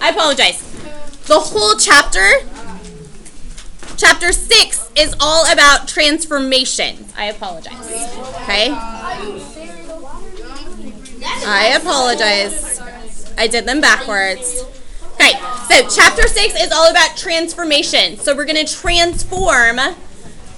I apologize. The whole chapter 6 is all about transformations. I apologize. Okay? I apologize. I did them backwards. Okay, so chapter 6 is all about transformation. So we're going to transform,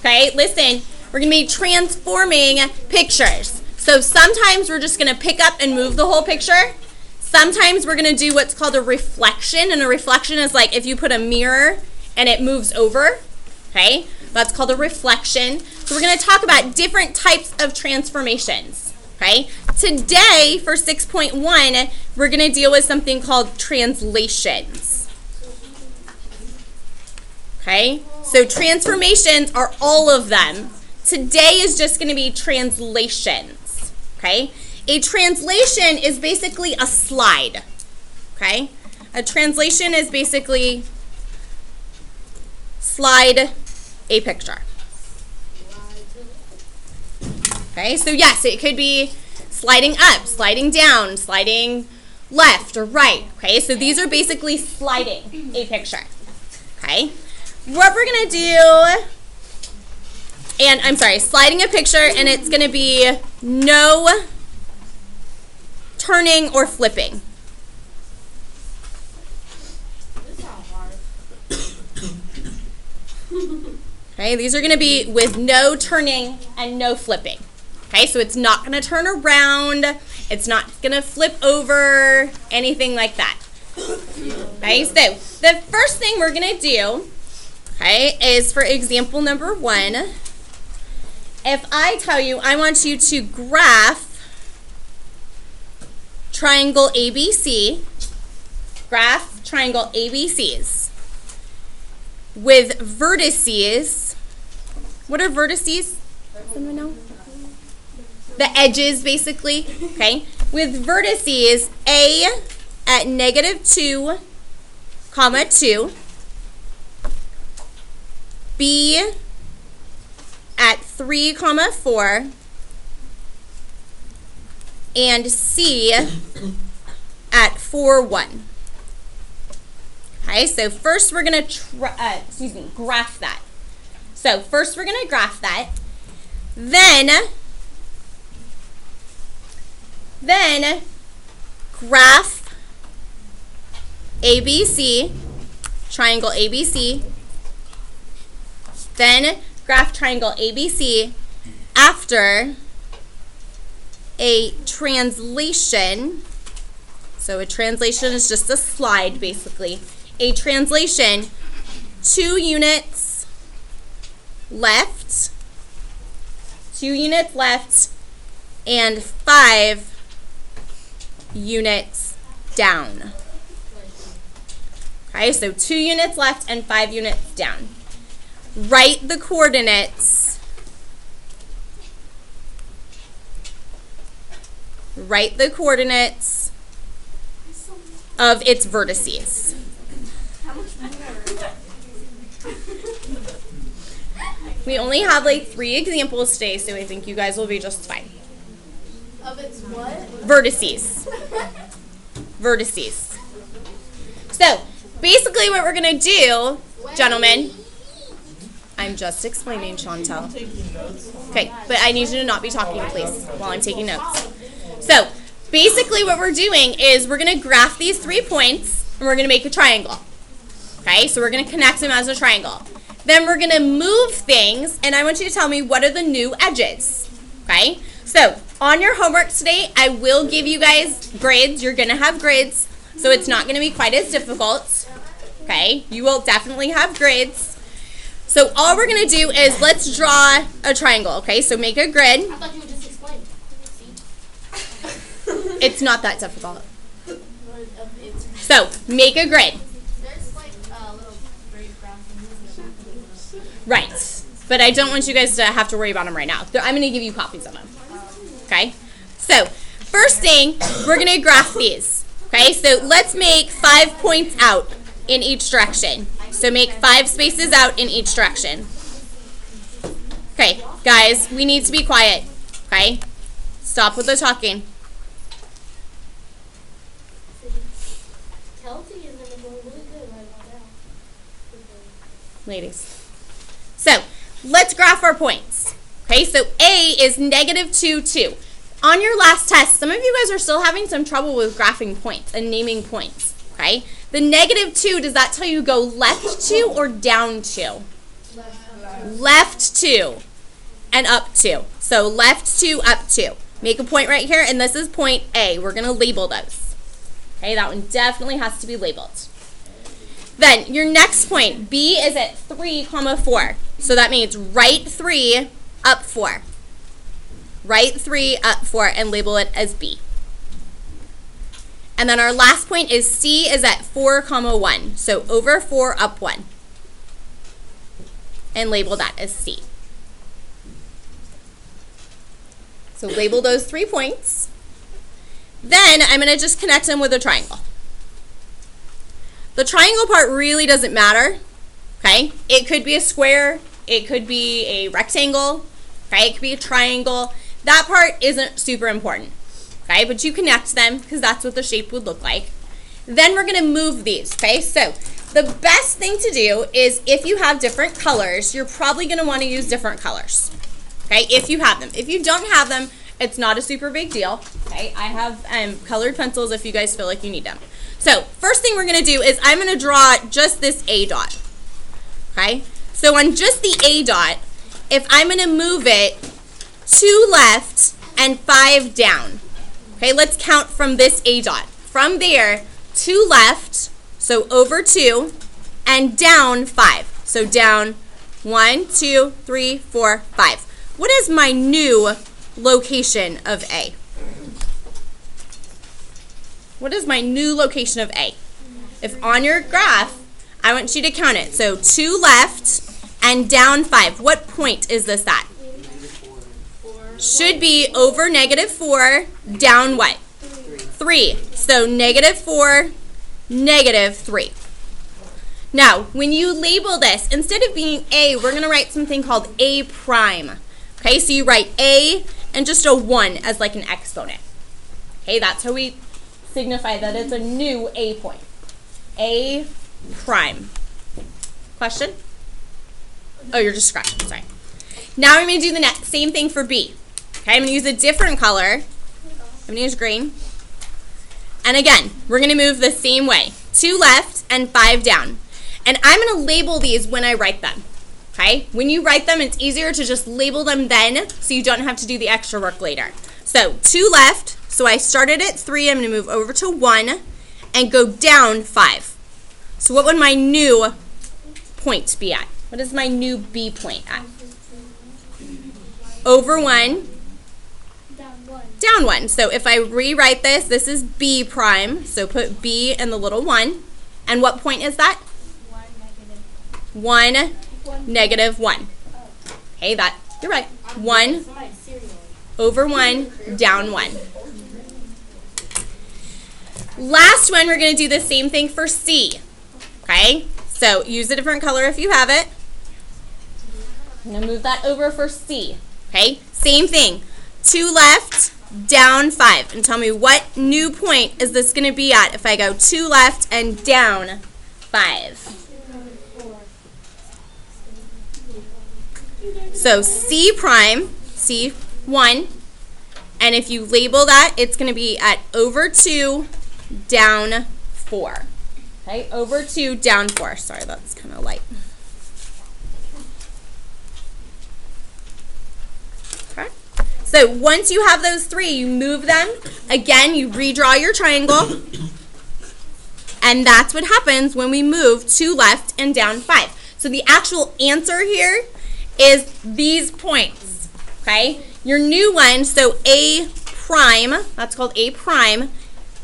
okay, listen, we're going to be transforming pictures. So sometimes we're just going to pick up and move the whole picture. Sometimes we're going to do what's called a reflection, and a reflection is like if you put a mirror and it moves over, okay? That's called a reflection. So we're going to talk about different types of transformations, okay? Today, for 6.1, we're going to deal with something called translations, okay? So transformations are all of them. Today is just going to be translations, okay? A translation is basically a slide, okay? A translation is basically slide a picture. Okay, so yes, it could be sliding up, sliding down, sliding left or right. Okay, so these are basically sliding a picture. Okay, what we're going to do, and I'm sorry, sliding a picture, and it's going to be no turning or flipping. Okay, these are going to be with no turning and no flipping. Okay, so it's not going to turn around. It's not going to flip over, anything like that. Okay, so the first thing we're going to do, okay, is for example number 1. If I tell you I want you to graph triangle ABC, graph triangle ABCs with vertices. What are vertices? Someone know? The edges, basically. Okay. With vertices, A at -2, 2, B at 3, 4, and C at 4, 1. Okay, so first we're going to graph that. So first we're going to graph that. Then graph ABC, triangle ABC. Then graph triangle ABC after a translation. So a translation is just a slide, basically. A translation, 2 units left, 2 units left, and 5 units down. Okay, so 2 units left and 5 units down. Write the coordinates. Write the coordinates of its vertices. We only have like 3 examples today, so I think you guys will be just fine. Of its what? Vertices. Vertices. So, basically what we're going to do, gentlemen, I'm just explaining, Chantel. Okay, but I need you to not be talking, please, while I'm taking notes. So, basically what we're doing is we're going to graph these 3 points, and we're going to make a triangle. Okay, so we're going to connect them as a triangle. Then we're going to move things, and I want you to tell me what are the new edges. Okay, so on your homework today, I will give you guys grades. You're going to have grades, so it's not going to be quite as difficult. Okay, you will definitely have grades. So all we're going to do is let's draw a triangle. Okay, so make a grid. I thought you would just explain. It's not that difficult. So make a grid. There's like a little grade graph. Right, but I don't want you guys to have to worry about them right now. I'm going to give you copies of them. Okay, so first thing, we're going to graph these. Okay, so let's make 5 points out in each direction. So make 5 spaces out in each direction. Okay, guys, we need to be quiet. Okay, stop with the talking. Kelsey is in the Ladies. So let's graph our points. Okay, so A is negative 2, 2. On your last test, some of you guys are still having some trouble with graphing points and naming points. Okay, the negative 2, does that tell you go left 2 or down 2? Left 2 and up 2. So left 2, up 2. Make a point right here, and this is point A. We're going to label those. Okay, that one definitely has to be labeled. Then your next point, B is at 3, 4. So that means right 3, up 4. Right 3, up 4, and label it as B. And then our last point is C is at 4, 1. So over 4, up 1. And label that as C. So label those 3 points. Then I'm going to just connect them with a triangle. The triangle part really doesn't matter, okay? It could be a square, it could be a rectangle, okay? It could be a triangle. That part isn't super important, okay? But you connect them because that's what the shape would look like. Then we're going to move these, okay? So the best thing to do is if you have different colors, you're probably going to want to use different colors, okay? If you have them. If you don't have them, it's not a super big deal, okay? I have colored pencils if you guys feel like you need them. So first thing we're going to do is I'm going to draw just this A dot, okay? So on just the A dot, if I'm going to move it 2 left and 5 down, okay? Let's count from this A dot. From there, 2 left, so over 2, and down 5. So down 1, 2, 3, 4, 5. What is my new location of A? What is my new location of A? If on your graph, I want you to count it. So 2 left and down 5. What point is this at? Should be over negative 4, down what? 3. So negative 4, negative 3. Now, when you label this, instead of being A, we're going to write something called A prime. Okay, so you write A and just a 1 as like an exponent. Okay, that's how we signify that it's a new A point. A prime. Question? Oh, you're just scratching, sorry. Now I'm going to do the same thing for B. Okay, I'm going to use a different color. I'm going to use green. And again, we're going to move the same way. 2 left and 5 down. And I'm going to label these when I write them. Okay, when you write them, it's easier to just label them then so you don't have to do the extra work later. So 2 left. So I started at 3, I'm going to move over to 1 and go down 5. So what would my new point be at? What is my new B point at? Over 1, down 1. So if I rewrite this, this is B prime. So put B in the little 1. And what point is that? 1, negative 1. Okay, that, you're right. 1, over 1, down 1. Last one, we're going to do the same thing for C, okay? So use a different color if you have it. I'm going to move that over for C, okay? Same thing, 2 left, down 5. And tell me what new point is this going to be at if I go 2 left and down 5. So C prime, C1, and if you label that, it's going to be at over 2, down 4. Okay, over 2, down 4. Sorry, that's kind of light. Okay. So once you have those 3, you move them. Again, you redraw your triangle. And that's what happens when we move 2 left and down 5. So the actual answer here is these points. Okay? Your new one, so A prime, that's called A prime,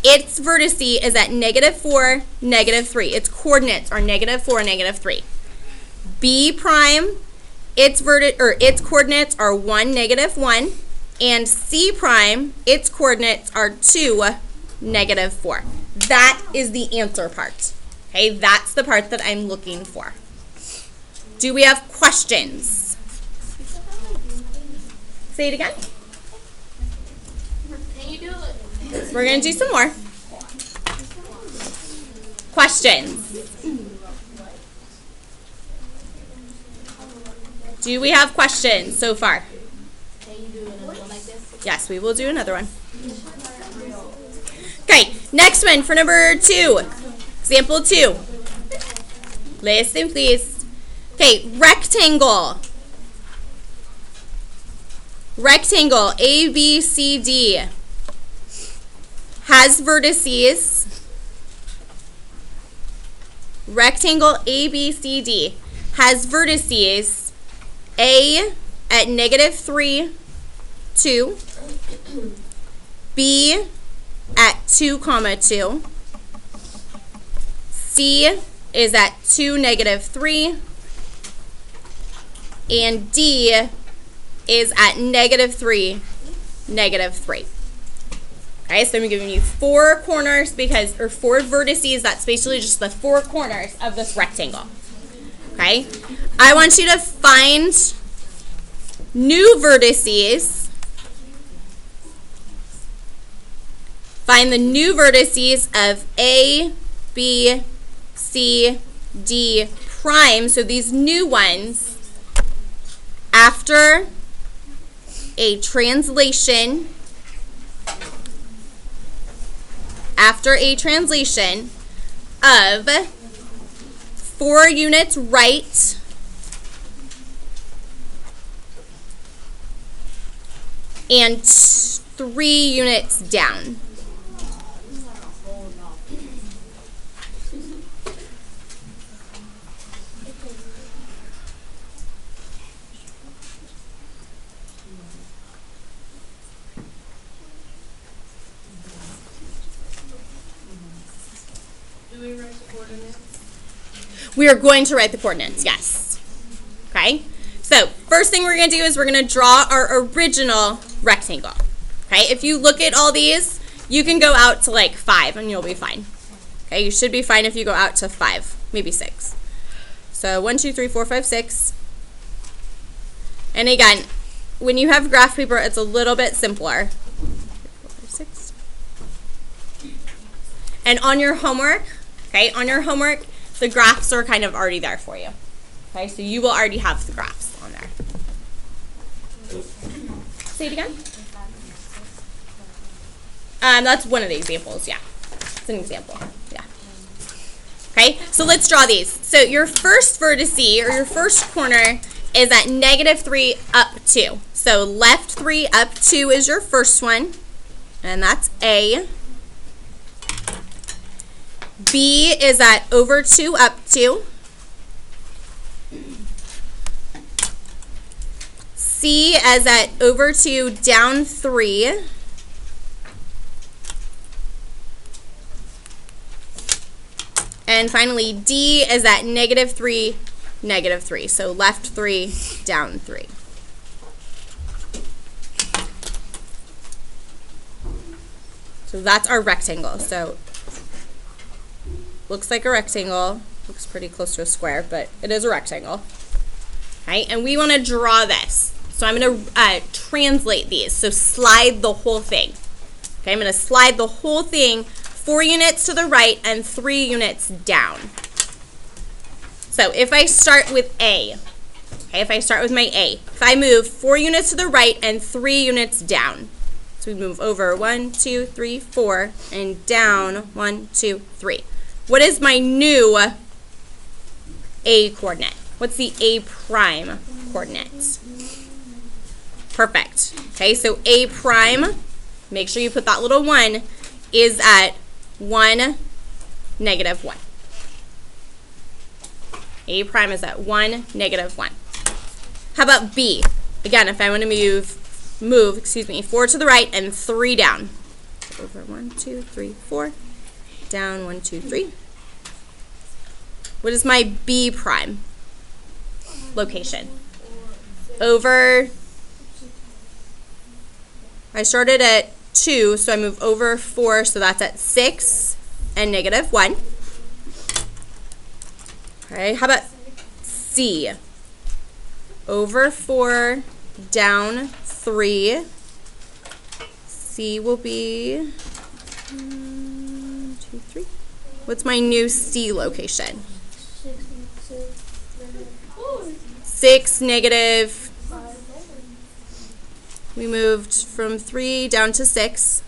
its vertice is at negative 4, negative 3. Its coordinates are negative 4, negative 3. B prime, its coordinates are 1, negative 1. And C prime, its coordinates are 2, negative 4. That is the answer part. Okay, that's the part that I'm looking for. Do we have questions? Say it again. Can you do it? We're going to do some more. Questions? Do we have questions so far? Can you do another one like this? Yes, we will do another one. Okay, next one for number 2. Example 2. Listen, please. Okay, rectangle. Rectangle ABCD has vertices. Rectangle ABCD has vertices A at -3, 2, B at 2, 2, C is at 2, -3, and D is at -3, -3. Okay, so I'm giving you 4 corners or 4 vertices. That's basically just the 4 corners of this rectangle. Okay, I want you to find new vertices. Find the new vertices of A, B, C, D prime. So these new ones after a translation. After a translation of 4 units right and 3 units down. We are going to write the coordinates, yes. Okay? So, first thing we're going to do is we're going to draw our original rectangle. Okay? If you look at all these, you can go out to like 5 and you'll be fine. Okay? You should be fine if you go out to 5, maybe 6. So, 1, 2, 3, 4, 5, 6. And again, when you have graph paper, it's a little bit simpler. 4, 5, 6. And on your homework, the graphs are kind of already there for you. Okay, so you will already have the graphs on there. Say it again. That's one of the examples, yeah. It's an example, yeah. Okay, so let's draw these. So your first vertex, or your first corner, is at -3 up 2. So left 3 up 2 is your first one, and that's A. B is at over 2 up 2. C is at over 2 down 3. And finally, D is at -3, -3. So left 3, down 3. So that's our rectangle. So looks like a rectangle. Looks pretty close to a square, but it is a rectangle. Okay, and we want to draw this. So I'm going to translate these. So slide the whole thing. Okay, I'm going to slide the whole thing 4 units to the right and 3 units down. So if I start with A, okay, if I start with my A, if I move 4 units to the right and 3 units down. So we move over 1, 2, 3, 4, and down 1, 2, 3. What is my new A coordinate? What's the A prime coordinate? Perfect. Okay, so A prime, make sure you put that little 1, is at 1, -1. A prime is at 1, -1. How about B? Again, if I want to move 4 to the right and 3 down. Over 1, 2, 3, 4. Down 1, 2, 3. What is my B prime location? Over, I started at 2, so I move over 4, so that's at 6 and -1. Okay, how about C? Over 4, down 3. C will be 1, 2, 3. What's my new C location? 6, negative. We moved from 3 down to 6.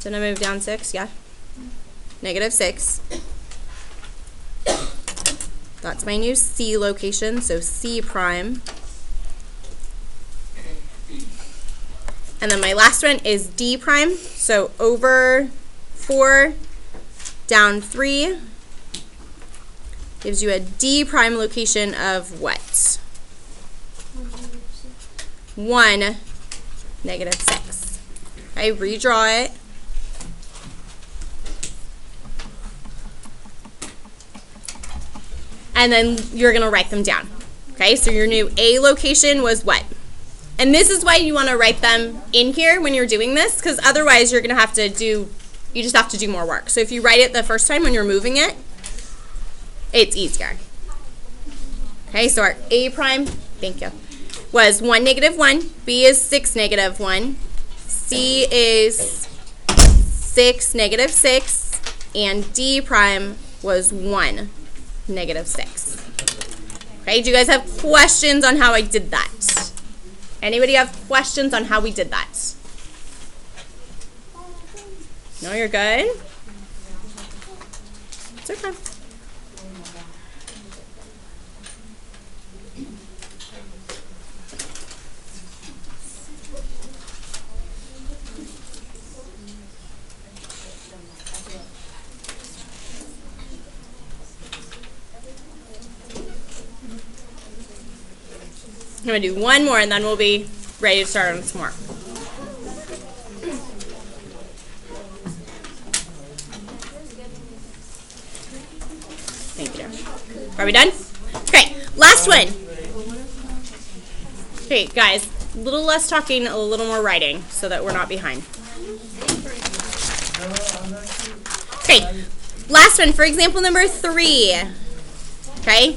Didn't I move down 6? Yeah. Negative 6. That's my new C location, so C prime. And then my last one is D prime, so over 4, down 3, gives you a D prime location of what? 1, negative 6. Okay, redraw it. And then you're going to write them down. Okay, so your new A location was what? And this is why you want to write them in here when you're doing this, because otherwise you're going to have to do, you just have to do more work. So if you write it the first time when you're moving it, it's easier. Okay, so our A prime, thank you, was 1, negative 1. B is 6, negative 1. C is 6, negative 6. And D prime was 1, negative 6. Okay, do you guys have questions on how I did that? Anybody have questions on how we did that? No, you're good? It's okay. I'm going to do one more and then we'll be ready to start on some more. Thank you. Are we done? Okay, last one. Okay, guys, a little less talking, a little more writing so that we're not behind. Okay, last one for example number 3. Okay,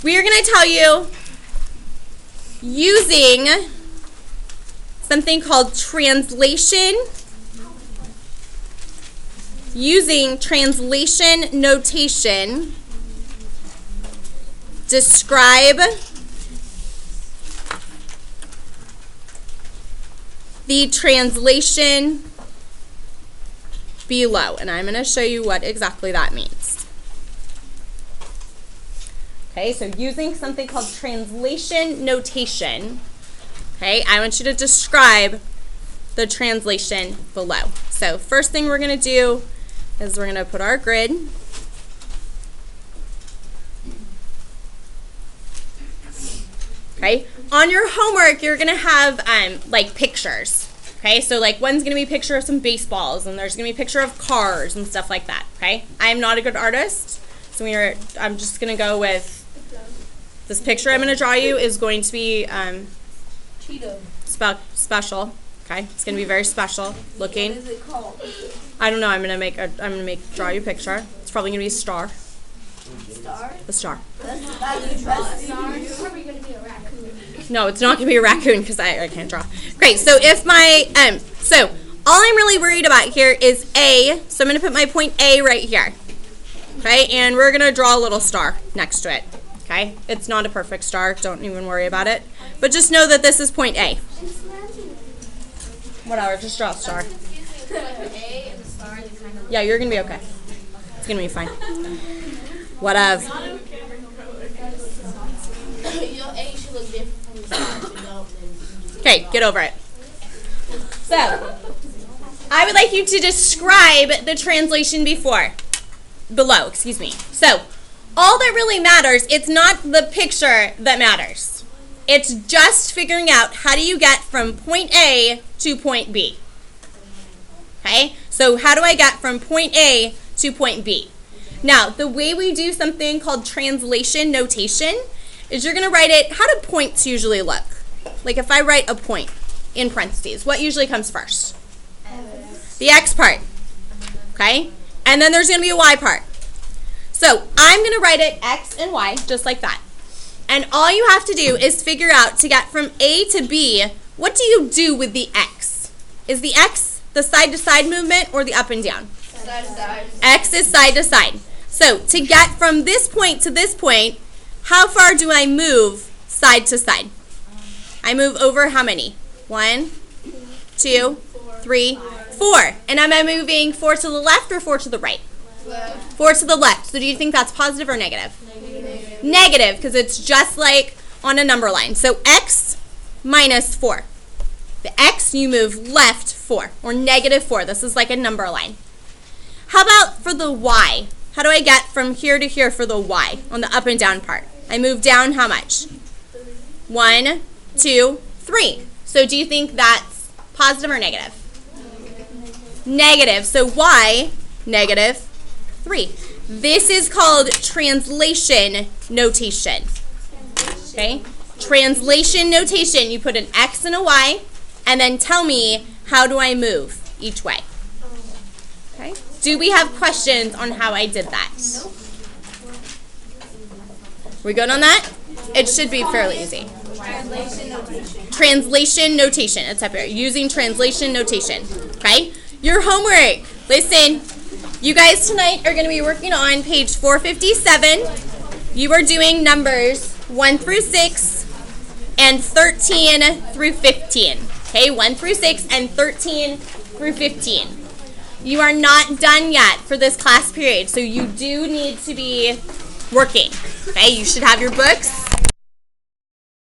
we are going to tell you using something called translation, using translation notation, describe the translation below. And I'm going to show you what exactly that means. Okay, so using something called translation notation, okay, I want you to describe the translation below. So first thing we're going to do is we're going to put our grid. Okay, on your homework you're going to have like pictures. Okay, so like one's going to be a picture of some baseballs and there's going to be a picture of cars and stuff like that. Okay, I'm not a good artist, so I'm just going to go with this picture I'm going to draw you is going to be special. Okay, it's going to be very special looking. What is it called? I don't know. I'm going to draw you a picture. It's probably going to be a star. Star? A star. That's you draw a star. It's probably going to be a raccoon. No, it's not going to be a raccoon because I can't draw. Great. So if my so all I'm really worried about here is A. So I'm going to put my point A right here. Okay, and we're going to draw a little star next to it. Okay, it's not a perfect star. Don't even worry about it. But just know that this is point A. Whatever, just draw a star. A and the star, they kind of Yeah, you're going to be okay. It's going to be fine. Whatever. Your A should look different from the star. You know, Okay, get over it. So, I would like you to describe the translation below, excuse me. So, all that really matters, it's not the picture that matters. It's just figuring out how do you get from point A to point B. Okay, so how do I get from point A to point B? Now, the way we do something called translation notation is you're going to write it, how do points usually look? Like if I write a point in parentheses, what usually comes first? The X part, okay? And then there's going to be a Y part. So I'm going to write it X and Y, just like that. And all you have to do is figure out to get from A to B, what do you do with the X? Is the X the side-to-side movement or the up and down? Side to side. X is side to side. So to get from this point to this point, how far do I move side to side? I move over how many? 1, 2, 3, 4. And am I moving 4 to the left or 4 to the right? Left. 4 to the left. So do you think that's positive or negative? Negative, because it's just like on a number line. So X minus 4. The X, you move left 4, or negative 4. This is like a number line. How about for the Y? How do I get from here to here for the Y on the up and down part? I move down how much? 1, 2, 3. So do you think that's positive or negative? Negative. So Y, negative 3. This is called translation notation. Okay? Translation notation. You put an X and a Y, and then tell me, how do I move each way? Okay? Do we have questions on how I did that? We good on that? It should be fairly easy. Translation notation. Translation notation. It's up here. Using translation notation. Okay? Your homework. Listen. You guys tonight are going to be working on page 457. You are doing numbers 1 through 6 and 13 through 15. Okay? 1 through 6 and 13 through 15. You are not done yet for this class period, so you do need to be working. Okay? You should have your books